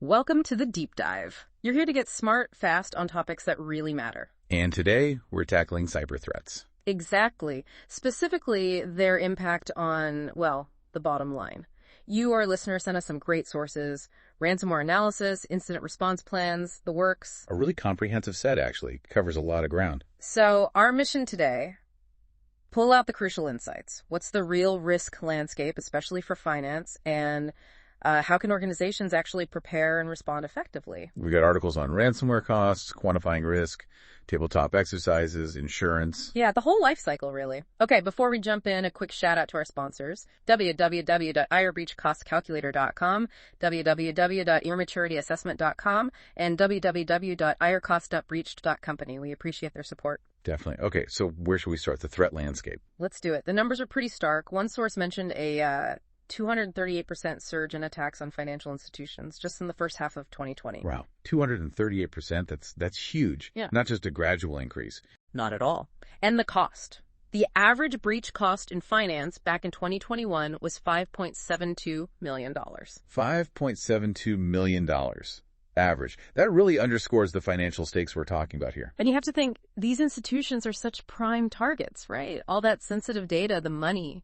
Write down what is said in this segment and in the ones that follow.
Welcome to the Deep Dive. You're here to get smart, fast on topics that really matter. And today, we're tackling cyber threats. Exactly. Specifically, their impact on, well, the bottom line. You, our listener, sent us some great sources: ransomware analysis, incident response plans, the works. A really comprehensive set, actually. Covers a lot of ground. So, our mission today: pull out the crucial insights. What's the real risk landscape, especially for finance, and how can organizations actually prepare and respond effectively? We've got articles on ransomware costs, quantifying risk, tabletop exercises, insurance. Yeah, the whole life cycle, really. Okay, before we jump in, a quick shout out to our sponsors: www.irbreachcostcalculator.com, www.earmaturityAssessment.com, and www.ircost.breached.company. We appreciate their support. Definitely. Okay, so where should we start? The threat landscape. Let's do it. The numbers are pretty stark. One source mentioned a 238% surge in attacks on financial institutions just in the first half of 2020. Wow, 238%, that's huge. Yeah. Not just a gradual increase. Not at all. And the cost. The average breach cost in finance back in 2021 was $5.72 million. $5.72 million average. That really underscores the financial stakes we're talking about here. And you have to think, these institutions are such prime targets, right? All that sensitive data, the money.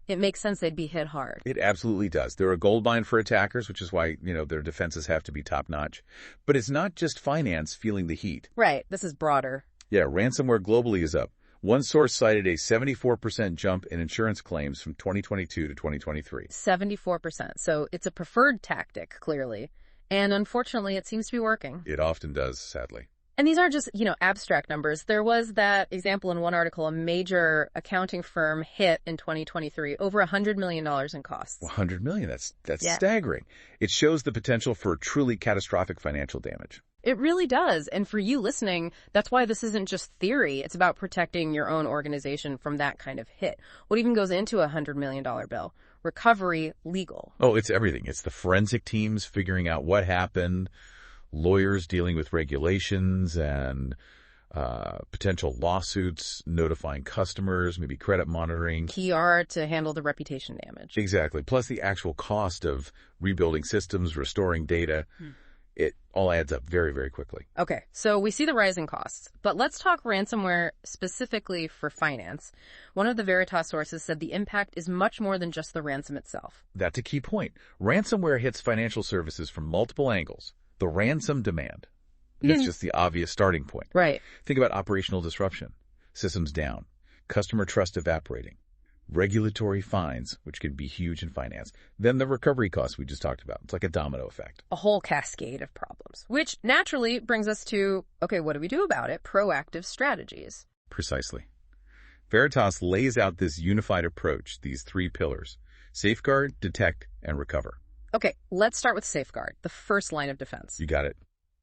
It makes sense they'd be hit hard. It absolutely does. They're a goldmine for attackers, which is why, their defenses have to be top-notch. But it's not just finance feeling the heat. Right. This is broader. Yeah, ransomware globally is up. One source cited a 74% jump in insurance claims from 2022 to 2023. 74%. So it's a preferred tactic, clearly. And unfortunately, it seems to be working. It often does, sadly. And these aren't just, abstract numbers. There was that example in one article: a major accounting firm hit in 2023 over $100 million in costs. $100 million, that's staggering. It shows the potential for truly catastrophic financial damage. It really does. And for you listening, that's why this isn't just theory. It's about protecting your own organization from that kind of hit. What even goes into a $100 million bill? Recovery, legal. Oh, it's everything. It's the forensic teams figuring out what happened, lawyers dealing with regulations and potential lawsuits, notifying customers, maybe credit monitoring. PR to handle the reputation damage. Exactly. Plus the actual cost of rebuilding systems, restoring data. It all adds up very, very quickly. Okay, so we see the rising costs, but let's talk ransomware specifically for finance. One of the Veritas sources said the impact is much more than just the ransom itself. That's a key point. Ransomware hits financial services from multiple angles. The ransom demand. That's just the obvious starting point. Right. Think about operational disruption, systems down, customer trust evaporating, regulatory fines, which can be huge in finance, then the recovery costs we just talked about. It's like a domino effect. A whole cascade of problems, which naturally brings us to, okay, what do we do about it? Proactive strategies. Precisely. Veritas lays out this unified approach, these three pillars: safeguard, detect, and recover. Okay, let's start with safeguard, the first line of defense. You got it.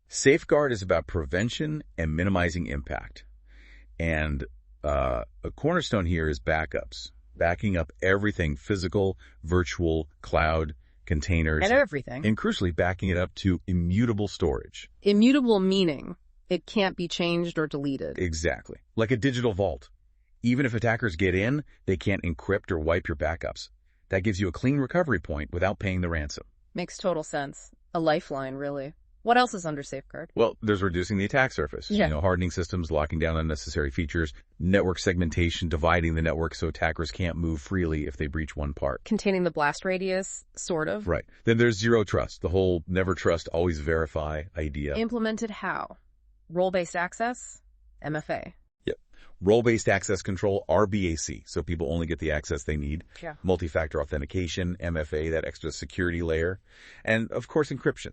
Safeguard is about prevention and minimizing impact. And a cornerstone here is backups, backing up everything: physical, virtual, cloud, containers. And everything. And crucially, backing it up to immutable storage. Immutable meaning it can't be changed or deleted. Exactly. Like a digital vault. Even if attackers get in, they can't encrypt or wipe your backups. That gives you a clean recovery point without paying the ransom. Makes total sense. A lifeline, really. What else is under safeguard? Well, there's reducing the attack surface. Yeah. Hardening systems, locking down unnecessary features, network segmentation, dividing the network so attackers can't move freely if they breach one part. Containing the blast radius, sort of. Right. Then there's zero trust, the whole never trust, always verify idea. Implemented how? Role-based access? MFA. Yep. Role-based access control, RBAC, so people only get the access they need. Yeah. Multi-factor authentication, MFA, that extra security layer. And, of course, encryption.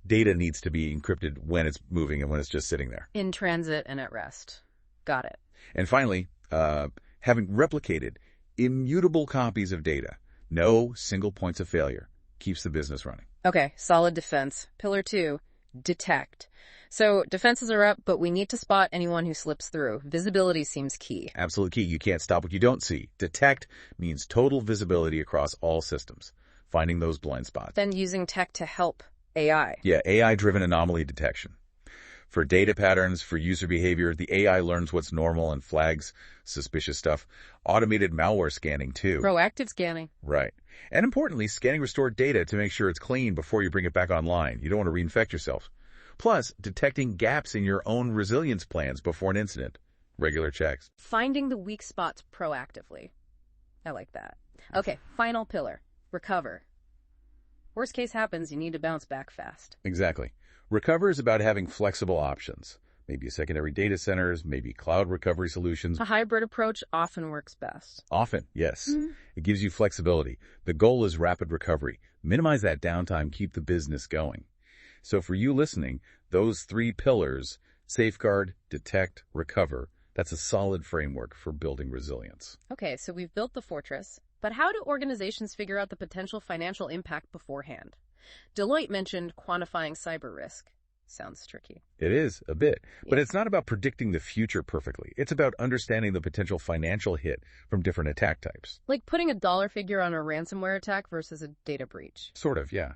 Data needs to be encrypted when it's moving and when it's just sitting there. In transit and at rest. Got it. And finally, having replicated immutable copies of data. No single points of failure. Keeps the business running. Okay, solid defense. Pillar 2, detect. So defenses are up, but we need to spot anyone who slips through. Visibility seems key. Absolutely key. You can't stop what you don't see. Detect means total visibility across all systems. Finding those blind spots. Then using tech to help AI. Yeah, AI-driven anomaly detection. For data patterns, for user behavior, the AI learns what's normal and flags suspicious stuff. Automated malware scanning, too. Proactive scanning. Right. And importantly, scanning restored data to make sure it's clean before you bring it back online. You don't want to reinfect yourself. Plus, detecting gaps in your own resilience plans before an incident. Regular checks. Finding the weak spots proactively. I like that. Okay, final pillar. Recover. Worst case happens, you need to bounce back fast. Exactly. Recover is about having flexible options. Maybe secondary data centers, maybe cloud recovery solutions. A hybrid approach often works best. Often, yes. It gives you flexibility. The goal is rapid recovery. Minimize that downtime, keep the business going. So for you listening, those 3 pillars, safeguard, detect, recover, that's a solid framework for building resilience. Okay, so we've built the fortress, but how do organizations figure out the potential financial impact beforehand? Deloitte mentioned quantifying cyber risk. Sounds tricky. It is, a bit. But it's not about predicting the future perfectly. It's about understanding the potential financial hit from different attack types. Like putting a dollar figure on a ransomware attack versus a data breach. Sort of, yeah.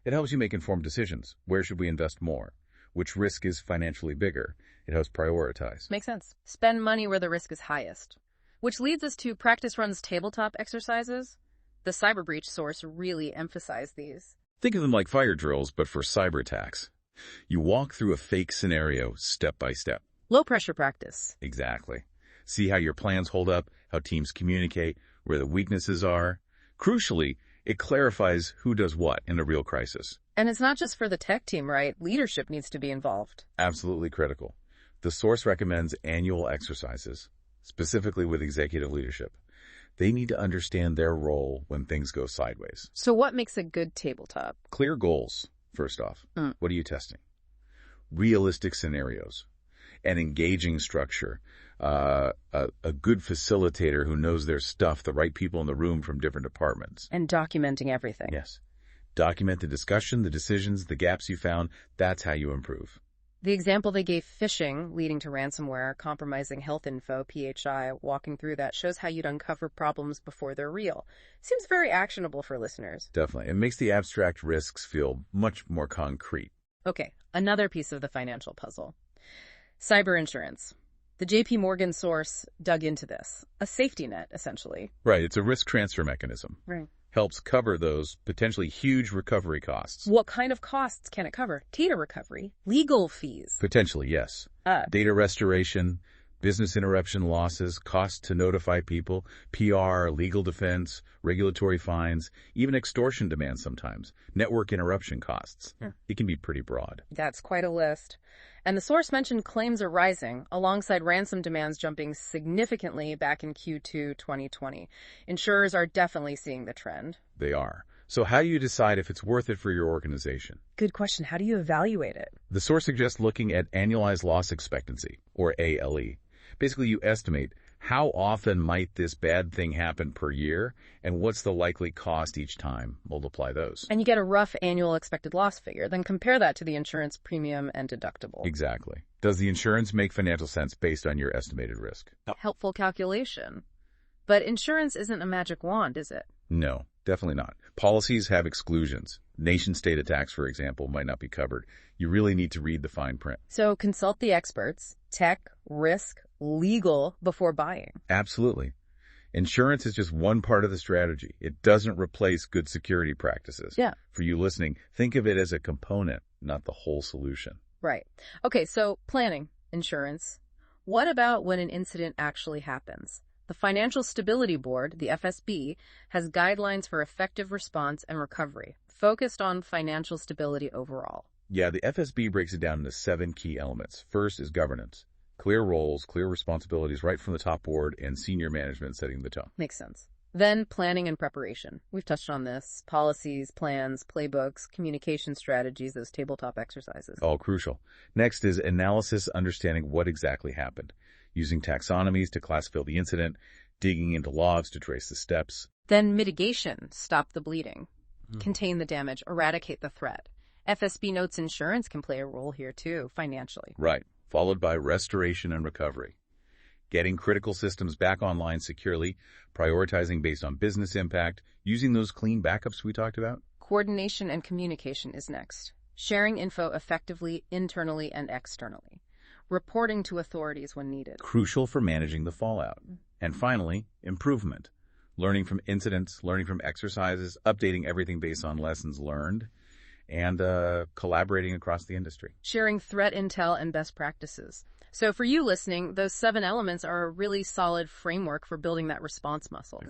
It helps you make informed decisions. Where should we invest more? Which risk is financially bigger? It helps prioritize. Makes sense. Spend money where the risk is highest. Which leads us to Practice Run's tabletop exercises. The cyber breach source really emphasized these. Think of them like fire drills, but for cyber attacks. You walk through a fake scenario step by step. Low pressure practice. Exactly. See how your plans hold up, how teams communicate, where the weaknesses are. Crucially, it clarifies who does what in a real crisis. And it's not just for the tech team, right? Leadership needs to be involved. Absolutely critical. The source recommends annual exercises, specifically with executive leadership. They need to understand their role when things go sideways. So what makes a good tabletop? Clear goals, first off. What are you testing? Realistic scenarios. An engaging structure. A good facilitator who knows their stuff, the right people in the room from different departments. And documenting everything. Yes. Document the discussion, the decisions, the gaps you found. That's how you improve. The example they gave, phishing, leading to ransomware, compromising health info, PHI, walking through that shows how you'd uncover problems before they're real. Seems very actionable for listeners. Definitely. It makes the abstract risks feel much more concrete. Okay, another piece of the financial puzzle. Cyber insurance. The JP Morgan source dug into this. A safety net, essentially. Right. It's a risk transfer mechanism. Right. Helps cover those potentially huge recovery costs. What kind of costs can it cover? Data recovery, legal fees. Potentially, yes. Data restoration, business interruption losses, costs to notify people, PR, legal defense, regulatory fines, even extortion demands sometimes, network interruption costs. It can be pretty broad. That's quite a list. And the source mentioned claims are rising, alongside ransom demands jumping significantly back in Q2 2020. Insurers are definitely seeing the trend. They are. So how do you decide if it's worth it for your organization? Good question. How do you evaluate it? The source suggests looking at annualized loss expectancy, or ALE. Basically, you estimate how often might this bad thing happen per year, and what's the likely cost each time. Multiply those. And you get a rough annual expected loss figure. Then compare that to the insurance premium and deductible. Exactly. Does the insurance make financial sense based on your estimated risk? Helpful calculation. But insurance isn't a magic wand, is it? No, definitely not. Policies have exclusions. Nation-state attacks, for example, might not be covered. You really need to read the fine print. So consult the experts, tech, risk, legal, before buying. Absolutely. Insurance is just one part of the strategy. It doesn't replace good security practices. Yeah. For you listening, think of it as a component, not the whole solution. Right. Okay, so planning, insurance. What about when an incident actually happens? The Financial Stability Board, the FSB, has guidelines for effective response and recovery, focused on financial stability overall. Yeah, the FSB breaks it down into 7 key elements. First is governance. Clear roles, clear responsibilities right from the top board, and senior management setting the tone. Makes sense. Then planning and preparation. We've touched on this. Policies, plans, playbooks, communication strategies, those tabletop exercises. All crucial. Next is analysis, understanding what exactly happened. Using taxonomies to classify the incident, digging into logs to trace the steps. Then mitigation, stop the bleeding, contain the damage, eradicate the threat. FSB notes insurance can play a role here too, financially. Right, followed by restoration and recovery. Getting critical systems back online securely, prioritizing based on business impact, using those clean backups we talked about. Coordination and communication is next. sharing info effectively internally and externally, reporting to authorities when needed. Crucial for managing the fallout. And finally, improvement. Learning from incidents, learning from exercises, updating everything based on lessons learned, and collaborating across the industry. Sharing threat intel and best practices. So for you listening, those 7 elements are a really solid framework for building that response muscle.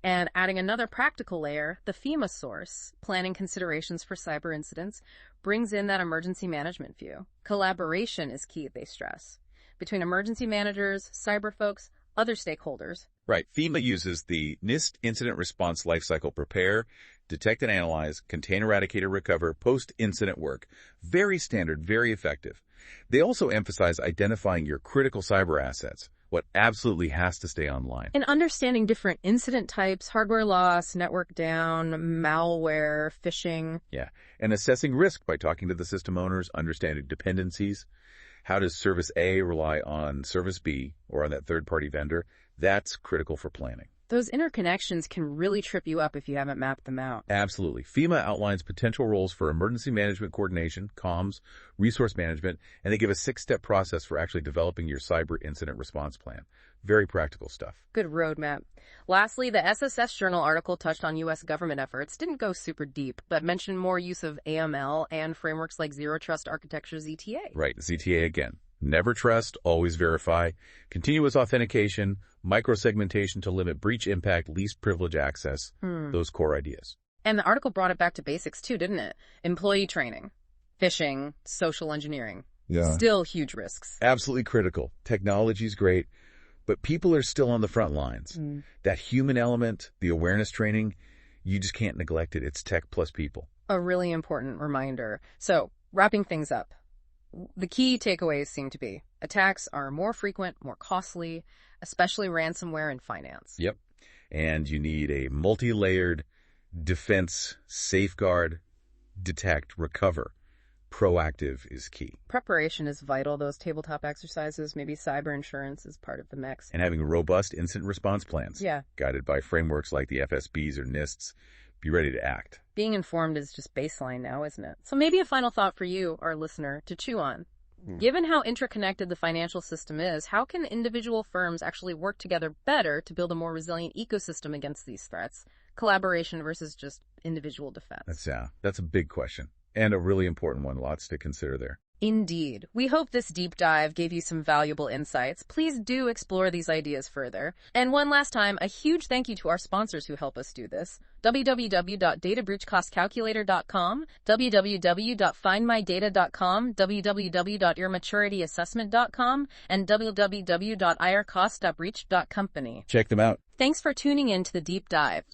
And adding another practical layer, the FEMA source, planning considerations for cyber incidents, brings in that emergency management view. Collaboration is key, they stress, between emergency managers, cyber folks, other stakeholders. Right. FEMA uses the NIST Incident Response Lifecycle: prepare, detect and analyze, contain, eradicate, or recover, post-incident work. Very standard, very effective. They also emphasize identifying your critical cyber assets, what absolutely has to stay online. And understanding different incident types, hardware loss, network down, malware, phishing. Yeah. And assessing risk by talking to the system owners, understanding dependencies. How does service A rely on service B or on that third-party vendor? That's critical for planning. Those interconnections can really trip you up if you haven't mapped them out. Absolutely. FEMA outlines potential roles for emergency management coordination, comms, resource management, and they give a 6-step process for actually developing your cyber incident response plan. Very practical stuff. Good roadmap. Lastly, the SSS Journal article touched on U.S. government efforts, didn't go super deep, but mentioned more use of AML and frameworks like Zero Trust Architecture, ZTA. Right, ZTA again. Never trust, always verify, continuous authentication, microsegmentation to limit breach impact, least privilege access, those core ideas. And the article brought it back to basics too, didn't it? Employee training, phishing, social engineering. Yeah. Still huge risks. Absolutely critical. Technology's great, but people are still on the front lines. That human element, the awareness training, you just can't neglect it. It's tech plus people. A really important reminder. So, wrapping things up. The key takeaways seem to be attacks are more frequent, more costly, especially ransomware and finance. Yep. And you need a multi-layered defense, safeguard, detect, recover. Proactive is key. Preparation is vital. Those tabletop exercises, maybe cyber insurance is part of the mix. And having robust incident response plans. Yeah. Guided by frameworks like the FSBs or NISTs. Be ready to act. Being informed is just baseline now, isn't it? So maybe a final thought for you, our listener, to chew on. Given how interconnected the financial system is, how can individual firms actually work together better to build a more resilient ecosystem against these threats? Collaboration versus just individual defense. That's a big question. And a really important one. Lots to consider there. Indeed. We hope this deep dive gave you some valuable insights. Please do explore these ideas further. And one last time, a huge thank you to our sponsors who help us do this. www.databreachcostcalculator.com, www.findmydata.com, www.yourmaturityAssessment.com, and www.ircost.breach.company. Check them out. Thanks for tuning in to the deep dive.